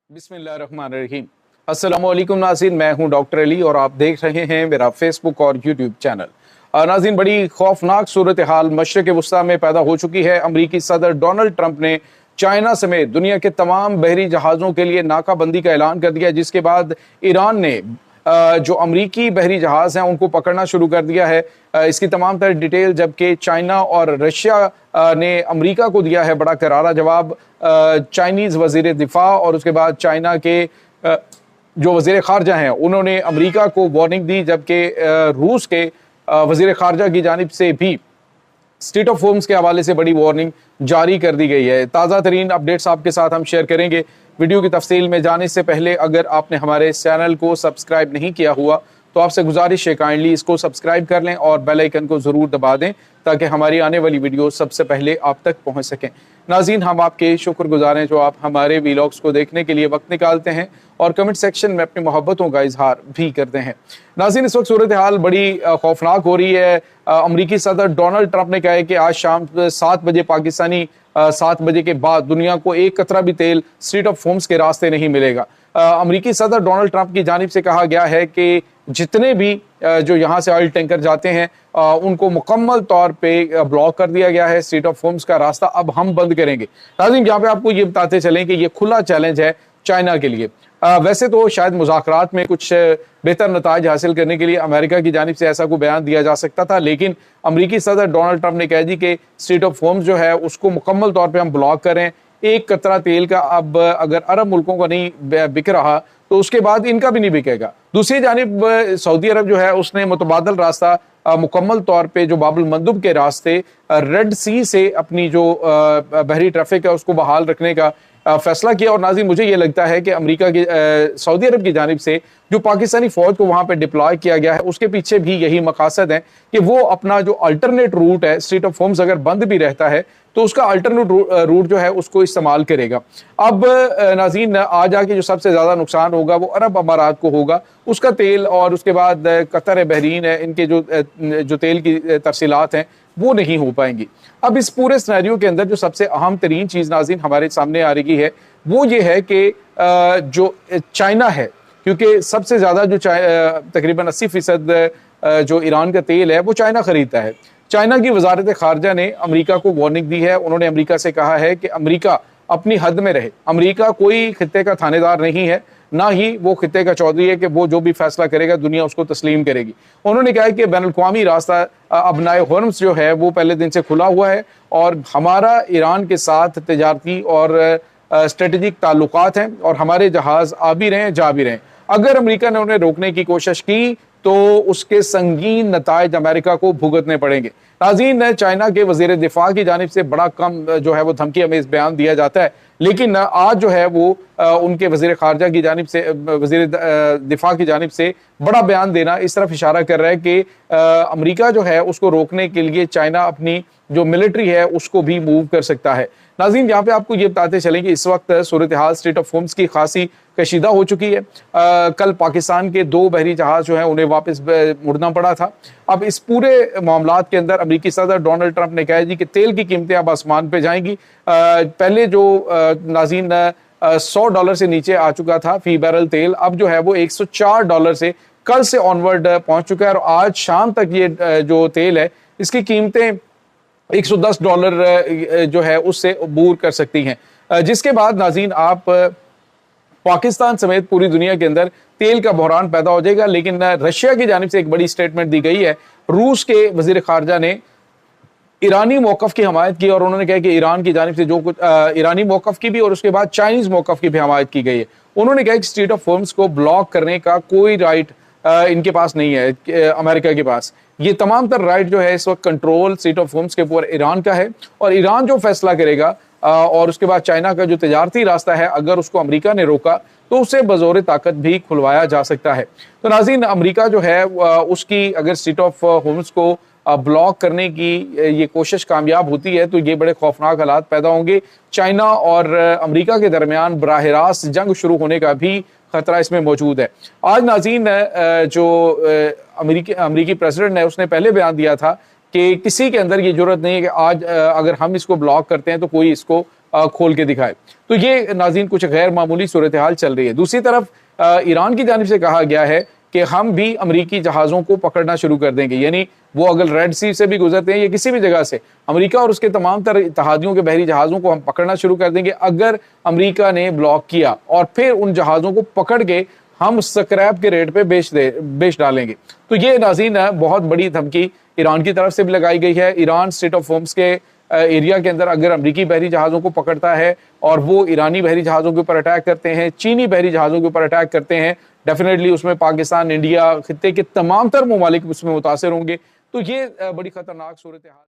बिस्मिल्लाहिर्रहमानिर्रहीम। अस्सलामुअलैकुम नाज़रीन, मैं हूं डॉक्टर अली और आप देख रहे हैं मेरा फेसबुक और यूट्यूब चैनल। नाज़रीन, बड़ी खौफनाक सूरत हाल मशरिक़ वस्ता में पैदा हो चुकी है। अमरीकी सदर डोनाल्ड ट्रंप ने चाइना समेत दुनिया के तमाम बहरी जहाज़ों के लिए नाकाबंदी का ऐलान कर दिया, जिसके बाद ईरान ने जो अमरीकी बहरी जहाज़ हैं उनको पकड़ना शुरू कर दिया है। इसकी तमाम तरह डिटेल जबकि चाइना और रशिया ने अमरीका को दिया है बड़ा करारा जवाब। चाइनीज़ वज़ीर दिफा और उसके बाद चाइना के जो वज़ीर ख़ारजा हैं उन्होंने अमरीका को वार्निंग दी, जबकि रूस के वज़ीर ख़ारजा की जानिब से भी स्टेट ऑफ होर्मुज़ के हवाले से बड़ी वार्निंग जारी कर दी गई है। ताज़ा तरीन अपडेट्स आपके साथ हम शेयर करेंगे। वीडियो की तफसील में जाने से पहले अगर आपने हमारे चैनल को सब्सक्राइब नहीं किया हुआ तो आपसे गुजारिश है काइंडली इसको सब्सक्राइब कर लें और बेल आइकन को ज़रूर दबा दें ताकि हमारी आने वाली वीडियो सबसे पहले आप तक पहुंच सकें। नाज़रीन, हम आपके शुक्रगुजार हैं जो आप हमारे वीलॉग्स को देखने के लिए वक्त निकालते हैं और कमेंट सेक्शन में अपनी मोहब्बतों का इजहार भी करते हैं। नाज़रीन, इस वक्त सूरत हाल बड़ी खौफनाक हो रही है। अमरीकी सदर डोनाल्ड ट्रंप ने कहा है कि आज शाम 7 बजे पाकिस्तानी 7 बजे के बाद दुनिया को एक कतरा भी तेल स्ट्रेट ऑफ होर्मुज़ के रास्ते नहीं मिलेगा। अमरीकी सदर डोनाल्ड ट्रंप की जानिब से कहा गया है कि जितने भी जो यहाँ से ऑयल टैंकर जाते हैं उनको मुकम्मल तौर पे ब्लॉक कर दिया गया है। स्ट्रेट ऑफ होर्मुज़ का रास्ता अब हम बंद करेंगे। नाज़रीन, यहाँ पे आपको ये बताते चलें कि ये खुला चैलेंज है चाइना के लिए। वैसे तो शायद मुज़ाकरात में कुछ बेहतर नताइज हासिल करने के लिए अमेरिका की जानिब से ऐसा कोई बयान दिया जा सकता था, लेकिन अमरीकी सदर डोनाल्ड ट्रंप ने कह दी कि स्ट्रेट ऑफ होर्मुज़ जो है उसको मुकम्मल तौर पर हम ब्लॉक करें। एक कतरा तेल का अब अगर अरब मुल्कों का नहीं बिक रहा तो उसके बाद इनका भी नहीं बिकेगा। दूसरी जानिब सऊदी अरब जो है उसने मुतबादल रास्ता मुकम्मल तौर पे जो बाबुल मंदुब के रास्ते रेड सी से अपनी जो बहरी ट्रैफिक है उसको बहाल रखने का फैसला किया। और नाज़रीन, मुझे ये लगता है कि अमेरिका की सऊदी अरब की जानिब से जो पाकिस्तानी फौज को वहाँ पे डिप्लॉय किया गया है उसके पीछे भी यही मकासद है कि वो अपना जो अल्टरनेट रूट है, स्ट्रेट ऑफ होर्मुज़ अगर बंद भी रहता है तो उसका अल्टरनेट रूट जो है उसको इस्तेमाल करेगा। अब नाज़रीन, आज आके जो सबसे ज़्यादा नुकसान होगा वो अरब अमारात को होगा। उसका तेल और उसके बाद कतर बहरीन है, इनके जो तेल की तरसीलात हैं वो नहीं हो पाएंगी। अब इस पूरे सिनेरियो के अंदर जो सबसे अहम तरीन चीज़ नाज़रीन हमारे सामने आ रही है वो ये है कि जो चाइना है, क्योंकि सबसे ज़्यादा जो तकरीबन 80% जो ईरान का तेल है वो चाइना ख़रीदता है। चाइना की वजारत ख़ारजा ने अमरीका को वार्निंग दी है। उन्होंने अमरीका से कहा है कि अमरीका अपनी हद में रहे। अमरीका कोई खित्ते का थानेदार नहीं है, ना ही वो खित्ते का चौधरी है कि वो जो भी फैसला करेगा दुनिया उसको तस्लीम करेगी। उन्होंने कहा है कि बैनुल-अक़वामी रास्ता अबनाए होर्मुज़ जो है वो पहले दिन से खुला हुआ है और हमारा ईरान के साथ तिजारती और स्ट्रेटेजिक ताल्लुकात हैं और हमारे जहाज़ आ भी रहे हैं जा भी रहे हैं। अगर अमरीका ने उन्हें रोकने की कोशिश की तो उसके संगीन नताइज अमेरिका को भुगतने पड़ेंगे। नाज़रीन, चाइना के वज़ीर दिफा की जानिब से बड़ा कम जो है वो धमकी अमेज़ बयान दिया जाता है, लेकिन आज जो है वो उनके वज़ीर ख़ारजा की जानिब से, वज़ीर दिफा की जानिब से बड़ा बयान देना इस तरफ इशारा कर रहा है कि अमरीका जो है उसको रोकने के लिए चाइना अपनी जो मिलिट्री है उसको भी मूव कर सकता है। नाज़रीन, यहाँ पे आपको ये बताते चलें कि इस वक्त सूरत हाल स्ट्रेट ऑफ होर्मुज़ की खासी कशीदा हो चुकी है। कल पाकिस्तान के 2 बहरी जहाज़ जो हैं उन्हें वापस मुड़ना पड़ा था। अब इस पूरे मामलात के अंदर अमरीकी सदर डोनाल्ड ट्रंप ने कहा जी कि तेल की कीमतें अब आसमान पे जाएंगी। पहले जो नाज़रीन $100 से नीचे आ चुका था फी बैरल तेल, अब जो है वो $104 से कल से ऑनवर्ड पहुंच चुका है और आज शाम तक ये जो तेल है इसकी कीमतें $110 जो है उससे अबूर कर सकती हैं। जिसके बाद नाज़रीन आप पाकिस्तान समेत पूरी दुनिया के अंदर तेल का बहरान पैदा हो जाएगा। लेकिन रशिया की जानिब से एक बड़ी स्टेटमेंट दी गई है। रूस के वज़ीर ख़ारजा ने ईरानी मौक़िफ़ की हमायत की और उन्होंने कहा कि ईरान की जानिब से जो कुछ ईरानी मौक़िफ़ की भी और उसके बाद चाइनीज़ मौक़िफ़ की भी हमायत की गई है। उन्होंने कहा कि स्ट्रेट ऑफ होर्मुज़ को ब्लॉक करने का कोई राइट इनके पास नहीं है, अमेरिका के पास। ये तमाम तर राइट जो है इस वक्त कंट्रोल स्ट्रेट ऑफ होर्मुज़ के ऊपर ईरान का है और ईरान जो फैसला करेगा और उसके बाद चाइना का जो तिजारती रास्ता है अगर उसको अमेरिका ने रोका तो उसे बज़ोर ताकत भी खुलवाया जा सकता है। तो नाज़रीन, अमेरिका जो है उसकी अगर स्ट्रेट ऑफ होर्मुज़ को ब्लॉक करने की ये कोशिश कामयाब होती है तो ये बड़े खौफनाक हालात पैदा होंगे। चाइना और अमेरिका के दरमियान बराह रास्त जंग शुरू होने का भी खतरा इसमें मौजूद है। आज नाज़रीन जो अमेरिकी प्रेसिडेंट है उसने पहले बयान दिया था कि किसी के अंदर ये जरूरत नहीं है कि आज अगर हम इसको ब्लॉक करते हैं तो कोई इसको کھول کے دکھائے. تو یہ ناظرین کچھ غیر معمولی صورتحال چل رہی ہے. دوسری طرف ایران کی جانب سے کہا گیا ہے کہ ہم بھی امریکی جہازوں کو پکڑنا شروع کر دیں گے. یعنی وہ اگر ریڈ سی سے بھی گزرتے ہیں یا کسی بھی جگہ سے, امریکہ اور اس کے تمام تر اتحادیوں کے بحری جہازوں کو ہم پکڑنا شروع کر دیں گے اگر امریکہ نے بلاک کیا, اور پھر ان جہازوں کو پکڑ کے ہم سکریپ کے ریٹ پہ بیچ ڈالیں گے. تو یہ ناظرین بہت بڑی دھمکی ایران کی طرف سے بھی لگائی گئی ہے. ایران اسٹریٹ آف ہارمز کے ایریا کے اندر اگر امریکی بحری جہازوں کو پکڑتا ہے اور وہ ایرانی بحری جہازوں کے اوپر اٹیک کرتے ہیں, چینی بحری جہازوں کے اوپر اٹیک کرتے ہیں, ڈیفینیٹلی اس میں پاکستان, انڈیا, خطے کے تمام تر ممالک اس میں متاثر ہوں گے. تو یہ بڑی خطرناک صورتحال